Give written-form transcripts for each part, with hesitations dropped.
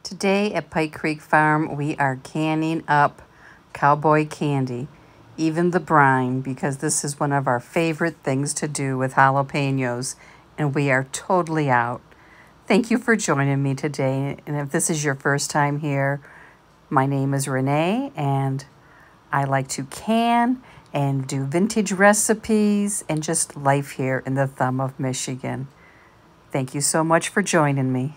Today at Pike Creek Farm, we are canning up Cowboy candy, even the brine, because this is one of our favorite things to do with jalapenos, and we are totally out. Thank you for joining me today, and if this is your first time here, my name is Renee, and I like to can and do vintage recipes and just life here in the thumb of Michigan. Thank you so much for joining me.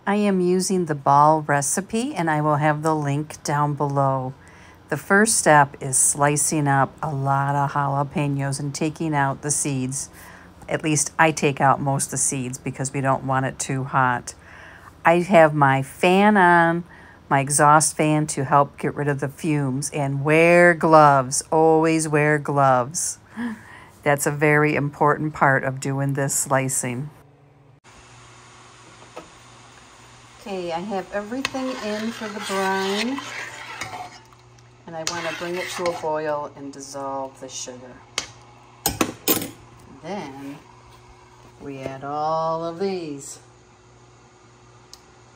I am using the ball recipe, and I will have the link down below. The first step is slicing up a lot of jalapenos and taking out the seeds. At least I take out most of the seeds because we don't want it too hot. I have my fan on, my exhaust fan, to help get rid of the fumes, and wear gloves. Always wear gloves. That's a very important part of doing this slicing. Okay, I have everything in for the brine, and I want to bring it to a boil and dissolve the sugar. Then we add all of these,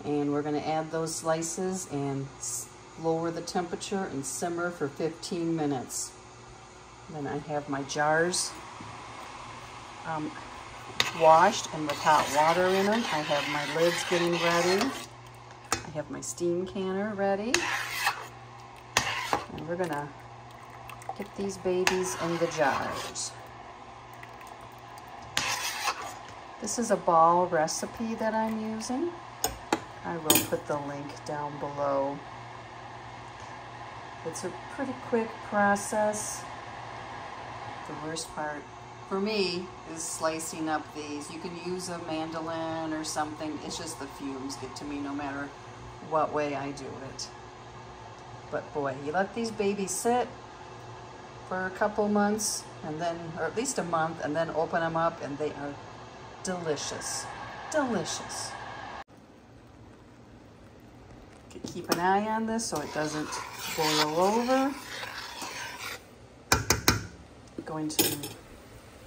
and we're going to add those slices and lower the temperature and simmer for 15 minutes. Then I have my jars washed and with hot water in them. I have my lids getting ready. I have my steam canner ready. And we're gonna get these babies in the jars. This is a ball recipe that I'm using. I will put the link down below. It's a pretty quick process. The worst part for me is slicing up these. You can use a mandolin or something. It's just the fumes get to me no matter what way I do it. But boy, you let these babies sit for a couple months, and then, or at least a month, and then open them up, and they are delicious. Delicious. Okay, keep an eye on this so it doesn't boil over. I'm going to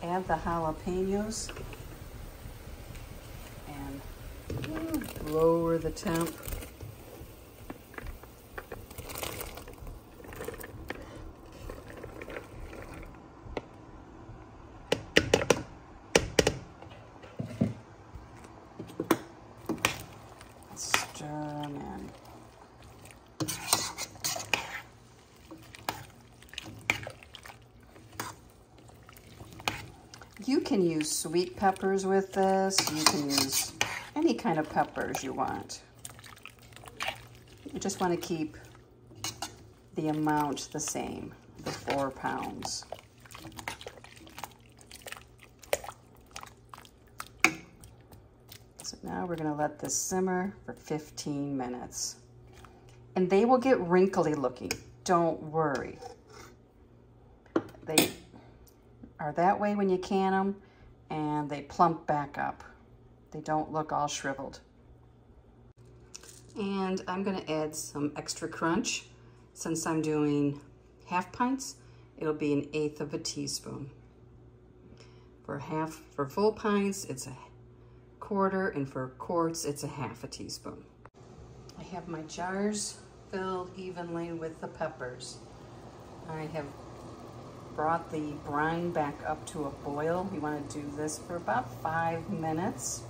add the jalapenos and lower the temp. Stir them in. You can use sweet peppers with this. You can use any kind of peppers you want. You just want to keep the amount the same, the 4 pounds. So now we're going to let this simmer for 15 minutes. And they will get wrinkly looking. Don't worry. They are that way when you can them, and they plump back up. They don't look all shriveled. And I'm going to add some extra crunch. Since I'm doing half pints, it'll be 1/8 of a teaspoon. For full pints, it's a 1/4, and for quarts, it's 1/2 teaspoon. I have my jars filled evenly with the peppers. I have brought the brine back up to a boil. You want to do this for about 5 minutes.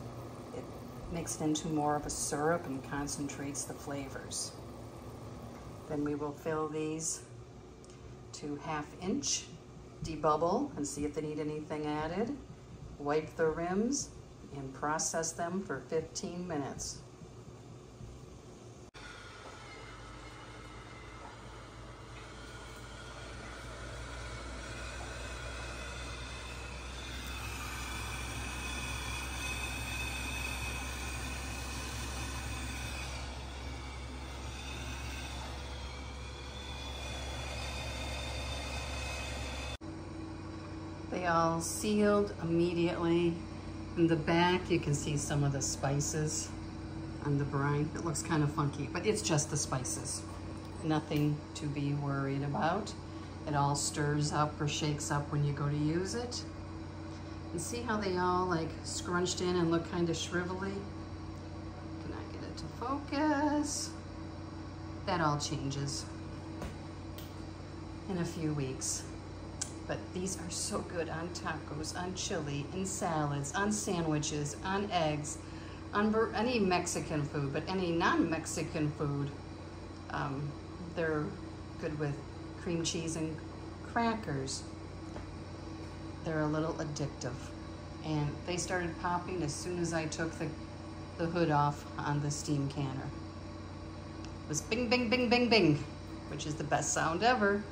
It makes it into more of a syrup and concentrates the flavors. Then we will fill these to 1/2 inch, debubble and see if they need anything added, wipe the rims, and process them for 15 minutes. They all sealed immediately. In the back, you can see some of the spices on the brine. It looks kind of funky, but it's just the spices. Nothing to be worried about. It all stirs up or shakes up when you go to use it. And see how they all like scrunched in and look kind of shrivelly? Can I get it it to focus. That all changes in a few weeks. But these are so good on tacos, on chili, in salads, on sandwiches, on eggs, on any Mexican food, but any non-Mexican food. They're good with cream cheese and crackers. They're a little addictive. And they started popping as soon as I took the hood off on the steam canner. It was bing, bing, bing, bing, bing, which is the best sound ever.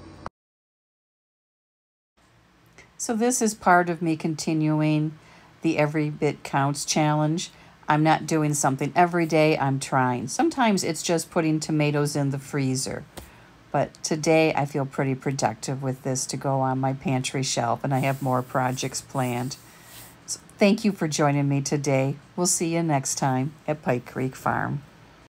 So this is part of me continuing the Every Bit Counts challenge. I'm not doing something every day, I'm trying. Sometimes it's just putting tomatoes in the freezer. But today I feel pretty productive with this to go on my pantry shelf, and I have more projects planned. So thank you for joining me today. We'll see you next time at Pike Creek Farm.